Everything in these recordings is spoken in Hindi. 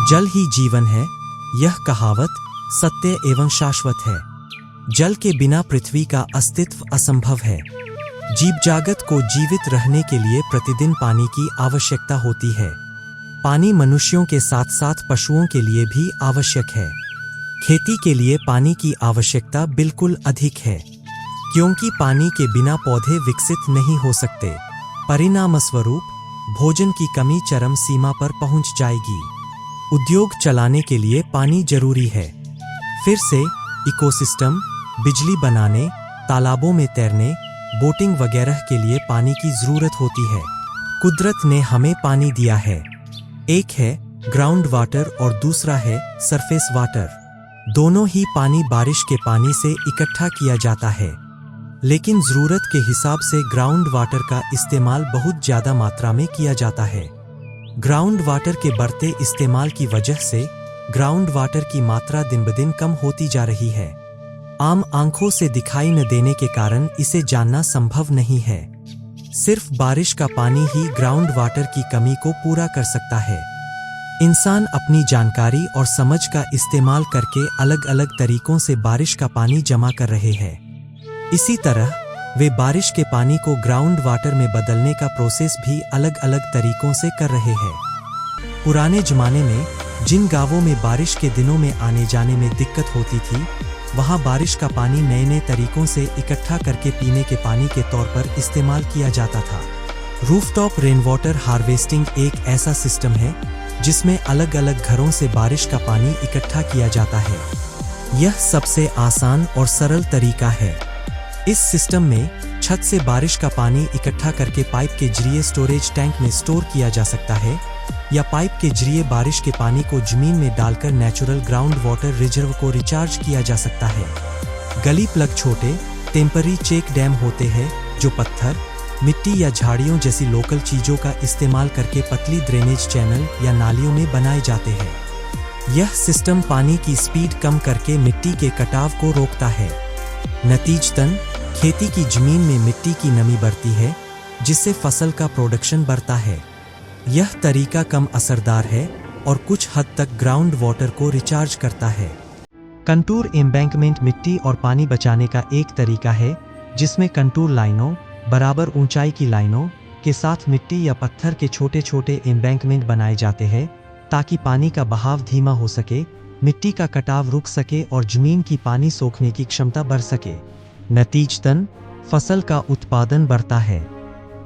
जल ही जीवन है, यह कहावत सत्य एवं शाश्वत है। जल के बिना पृथ्वी का अस्तित्व असंभव है। जीव जागत को जीवित रहने के लिए प्रतिदिन पानी की आवश्यकता होती है। पानी मनुष्यों के साथ साथ पशुओं के लिए भी आवश्यक है। खेती के लिए पानी की आवश्यकता बिल्कुल अधिक है, क्योंकि पानी के बिना पौधे विकसित नहीं हो सकते। परिणामस्वरूप भोजन की कमी चरम सीमा पर पहुंच जाएगी। उद्योग चलाने के लिए पानी जरूरी है। फिर से इकोसिस्टम, बिजली बनाने, तालाबों में तैरने, बोटिंग वगैरह के लिए पानी की जरूरत होती है। कुदरत ने हमें पानी दिया है। एक है ग्राउंड वाटर और दूसरा है सरफेस वाटर। दोनों ही पानी बारिश के पानी से इकट्ठा किया जाता है, लेकिन जरूरत के हिसाब से ग्राउंड वाटर का इस्तेमाल बहुत ज्यादा मात्रा में किया जाता है। ग्राउंड वाटर के बढ़ते इस्तेमाल की वजह से ग्राउंड वाटर की मात्रा दिन ब दिन कम होती जा रही है। आम आंखों से दिखाई न देने के कारण इसे जानना संभव नहीं है। सिर्फ बारिश का पानी ही ग्राउंड वाटर की कमी को पूरा कर सकता है। इंसान अपनी जानकारी और समझ का इस्तेमाल करके अलग अलग तरीकों से बारिश का पानी जमा कर रहे हैं। इसी तरह वे बारिश के पानी को ग्राउंड वाटर में बदलने का प्रोसेस भी अलग अलग तरीकों से कर रहे हैं। पुराने जमाने में जिन गांवों में बारिश के दिनों में आने जाने में दिक्कत होती थी, वहां बारिश का पानी नए नए तरीकों से इकट्ठा करके पीने के पानी के तौर पर इस्तेमाल किया जाता था। रूफटॉप रेन वाटर हार्वेस्टिंग एक ऐसा सिस्टम है जिसमें अलग अलग घरों से बारिश का पानी इकट्ठा किया जाता है। यह सबसे आसान और सरल तरीका है। इस सिस्टम में छत से बारिश का पानी इकट्ठा करके पाइप के जरिए स्टोरेज टैंक में स्टोर किया जा सकता है, या पाइप के जरिए बारिश के पानी को जमीन में डालकर नेचुरल ग्राउंड वाटर रिजर्व को रिचार्ज किया जा सकता है। गली प्लग छोटे टेम्पररी चेक डैम होते हैं जो पत्थर, मिट्टी या झाड़ियों जैसी लोकल चीजों का इस्तेमाल करके पतली ड्रेनेज चैनल या नालियों में बनाए जाते हैं। यह सिस्टम पानी की स्पीड कम करके मिट्टी के कटाव को रोकता है। नतीजतन खेती की जमीन में मिट्टी की नमी बढ़ती है, जिससे फसल का प्रोडक्शन बढ़ता है। यह तरीका कम असरदार है और कुछ हद तक ग्राउंड वाटर को रिचार्ज करता है। कंटूर एम्बैंकमेंट मिट्टी और पानी बचाने का एक तरीका है, जिसमें कंटूर लाइनों, बराबर ऊंचाई की लाइनों के साथ मिट्टी या पत्थर के छोटे छोटे एम्बैंकमेंट बनाए जाते हैं, ताकि पानी का बहाव धीमा हो सके, मिट्टी का कटाव रुक सके और जमीन की पानी सोखने की क्षमता बढ़ सके। नतीजतन फसल का उत्पादन बढ़ता है।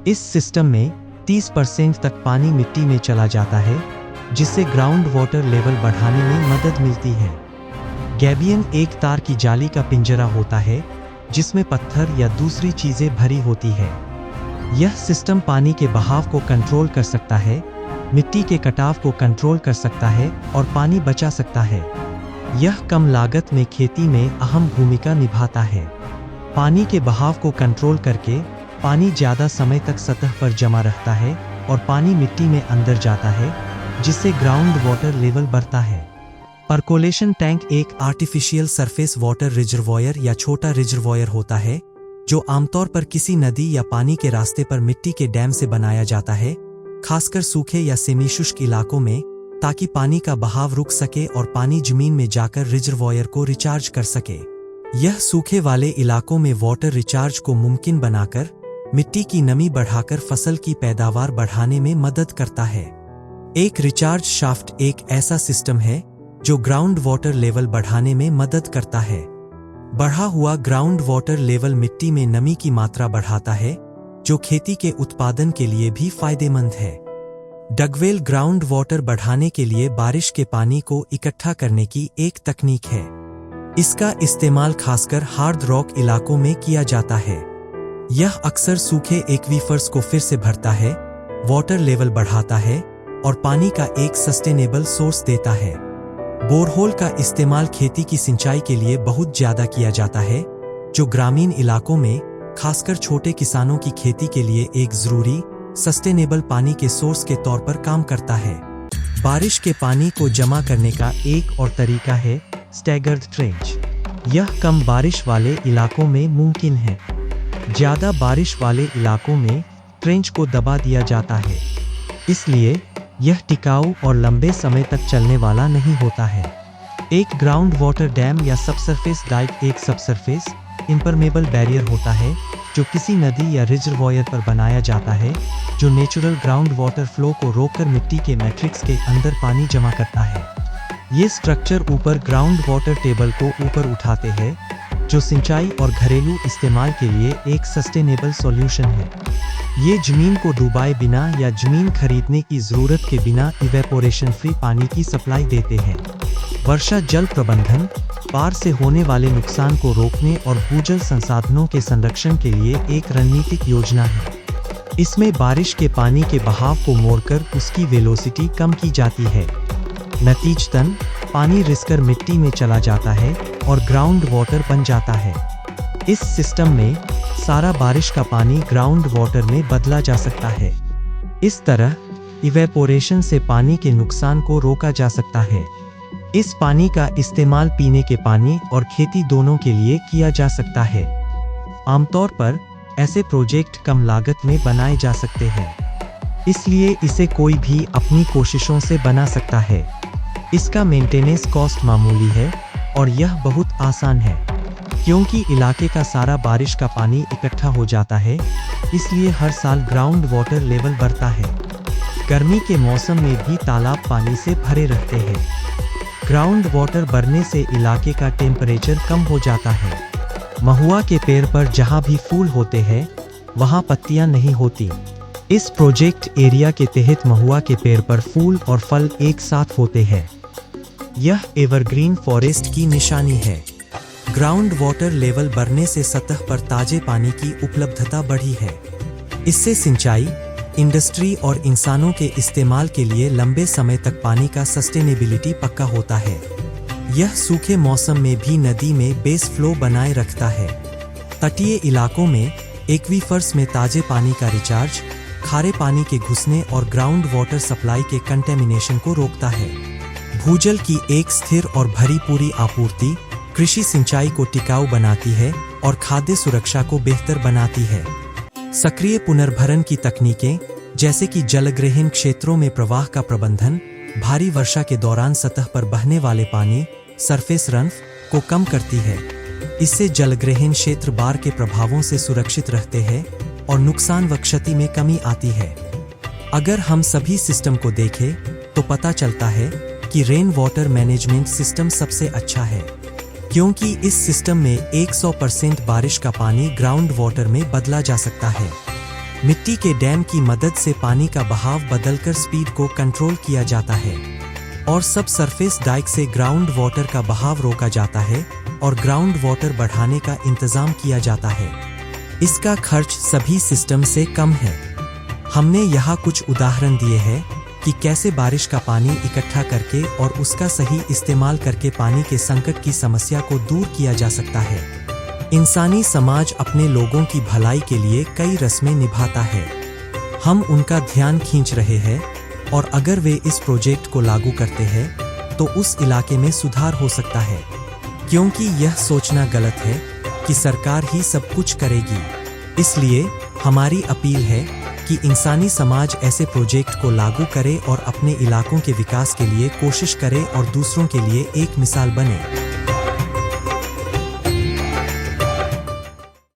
इस सिस्टम में 30% तक पानी मिट्टी में चला जाता है, जिससे ग्राउंड वाटर लेवल बढ़ाने में मदद मिलती है। गैबियन एक तार की जाली का पिंजरा होता है, जिसमें पत्थर या दूसरी चीजें भरी होती है। यह सिस्टम पानी के बहाव को कंट्रोल कर सकता है, मिट्टी के कटाव को कंट्रोल कर सकता है और पानी बचा सकता है। यह कम लागत में खेती में अहम भूमिका निभाता है। पानी के बहाव को कंट्रोल करके पानी ज़्यादा समय तक सतह पर जमा रहता है और पानी मिट्टी में अंदर जाता है, जिससे ग्राउंड वाटर लेवल बढ़ता है। परकोलेशन टैंक एक आर्टिफिशियल सरफेस वाटर रिजर्वॉयर या छोटा रिजर्वॉयर होता है, जो आमतौर पर किसी नदी या पानी के रास्ते पर मिट्टी के डैम से बनाया जाता है, खासकर सूखे या सेमी शुष्क इलाकों में, ताकि पानी का बहाव रुक सके और पानी जमीन में जाकर रिजर्वॉयर को रिचार्ज कर सके। यह सूखे वाले इलाकों में वाटर रिचार्ज को मुमकिन बनाकर मिट्टी की नमी बढ़ाकर फसल की पैदावार बढ़ाने में मदद करता है। एक रिचार्ज शाफ्ट एक ऐसा सिस्टम है जो ग्राउंड वाटर लेवल बढ़ाने में मदद करता है। बढ़ा हुआ ग्राउंड वाटर लेवल मिट्टी में नमी की मात्रा बढ़ाता है, जो खेती के उत्पादन के लिए भी फायदेमंद है। डगवेल ग्राउंड वाटर बढ़ाने के लिए बारिश के पानी को इकट्ठा करने की एक तकनीक है। इसका इस्तेमाल खासकर हार्ड रॉक इलाकों में किया जाता है। यह अक्सर सूखे एक्वीफर्स को फिर से भरता है, वाटर लेवल बढ़ाता है और पानी का एक सस्टेनेबल सोर्स देता है। बोरहोल का इस्तेमाल खेती की सिंचाई के लिए बहुत ज्यादा किया जाता है, जो ग्रामीण इलाकों में खासकर छोटे किसानों की खेती के लिए एक जरूरी सस्टेनेबल पानी के सोर्स के तौर पर काम करता है। बारिश के पानी को जमा करने का एक और तरीका है स्टैगर्ड ट्रेंच। यह कम बारिश वाले इलाकों में मुमकिन है। ज़्यादा बारिश वाले इलाकों में ट्रेंच को दबा दिया जाता है, इसलिए यह टिकाऊ और लंबे समय तक चलने वाला नहीं होता है। एक ग्राउंड वाटर डैम या सबसरफेस डाइक एक सबसरफेस इम्परमेबल बैरियर होता है जो किसी नदी या रिजर्वॉयर पर बनाया जाता है, जो नेचुरल ग्राउंड वाटर फ्लो को रोककर मिट्टी के मैट्रिक्स के अंदर पानी जमा करता है। ये स्ट्रक्चर ऊपर ग्राउंड वाटर टेबल को ऊपर उठाते हैं, जो सिंचाई और घरेलू इस्तेमाल के लिए एक सस्टेनेबल सॉल्यूशन है। ये जमीन को डुबाए बिना या जमीन खरीदने की ज़रूरत के बिना इवेपोरेशन फ्री पानी की सप्लाई देते हैं। वर्षा जल प्रबंधन बाढ़ से होने वाले नुकसान को रोकने और भूजल संसाधनों के संरक्षण के लिए एक रणनीतिक योजना है। इसमें बारिश के पानी के बहाव को मोड़कर उसकी वेलोसिटी कम की जाती है। नतीजतन पानी रिसकर मिट्टी में चला जाता है और ग्राउंड वाटर बन जाता है। इस सिस्टम में सारा बारिश का पानी ग्राउंड वाटर में बदला जा सकता है। इस तरह इवेपोरेशन से पानी के नुकसान को रोका जा सकता है। इस पानी का इस्तेमाल पीने के पानी और खेती दोनों के लिए किया जा सकता है। आमतौर पर ऐसे प्रोजेक्ट कम लागत में बनाए जा सकते हैं, इसलिए इसे कोई भी अपनी कोशिशों से बना सकता है। इसका मेंटेनेंस कॉस्ट मामूली है और यह बहुत आसान है, क्योंकि इलाके का सारा बारिश का पानी इकट्ठा हो जाता है, इसलिए हर साल ग्राउंड वाटर लेवल बढ़ता है। गर्मी के मौसम में भी तालाब पानी से भरे रहते हैं। ग्राउंड वाटर बढ़ने से इलाके का टेम्परेचर कम हो जाता है। महुआ के पेड़ पर जहाँ भी फूल होते हैं, वहाँ पत्तियाँ नहीं होती। इस प्रोजेक्ट एरिया के तहत महुआ के पेड़ पर फूल और फल एक साथ होते हैं। यह एवरग्रीन फॉरेस्ट की निशानी है। ग्राउंड वाटर लेवल बढ़ने से सतह पर ताजे पानी की उपलब्धता बढ़ी है। इससे सिंचाई, इंडस्ट्री और इंसानों के इस्तेमाल के लिए लंबे समय तक पानी का सस्टेनेबिलिटी पक्का होता है। यह सूखे मौसम में भी नदी में बेस फ्लो बनाए रखता है। तटीय इलाकों में एक्वीफर्स में ताजे पानी का रिचार्ज, खारे पानी के घुसने और ग्राउंड वाटर सप्लाई के कंटेमिनेशन को रोकता है। भूजल की एक स्थिर और भरी पूरी आपूर्ति कृषि सिंचाई को टिकाऊ बनाती है और खाद्य सुरक्षा को बेहतर बनाती है। सक्रिय पुनर्भरण की तकनीकें, जैसे कि जलग्रहण क्षेत्रों में प्रवाह का प्रबंधन, भारी वर्षा के दौरान सतह पर बहने वाले पानी सरफेस रनऑफ को कम करती है। इससे जलग्रहण क्षेत्र बाढ़ के प्रभावों से सुरक्षित रहते हैं और नुकसान व क्षति में कमी आती है। अगर हम सभी सिस्टम को देखें तो पता चलता है कि रेन वाटर मैनेजमेंट सिस्टम सबसे अच्छा है, क्योंकि इस सिस्टम में 100% बारिश का पानी ग्राउंड वाटर में बदला जा सकता है। मिट्टी के डैम की मदद से पानी का बहाव बदलकर स्पीड को कंट्रोल किया जाता है और सब सरफेस डाइक से ग्राउंड वाटर का बहाव रोका जाता है और ग्राउंड वाटर बढ़ाने का इंतजाम किया जाता है। इसका खर्च सभी सिस्टम से कम है। हमने यहाँ कुछ उदाहरण दिए हैं कि कैसे बारिश का पानी इकट्ठा करके और उसका सही इस्तेमाल करके पानी के संकट की समस्या को दूर किया जा सकता है। इंसानी समाज अपने लोगों की भलाई के लिए कई रस्में निभाता है। हम उनका ध्यान खींच रहे हैं और अगर वे इस प्रोजेक्ट को लागू करते हैं तो उस इलाके में सुधार हो सकता है, क्योंकि यह सोचना गलत है कि सरकार ही सब कुछ करेगी। इसलिए हमारी अपील है कि इंसानी समाज ऐसे प्रोजेक्ट को लागू करे और अपने इलाकों के विकास के लिए कोशिश करे और दूसरों के लिए एक मिसाल बने।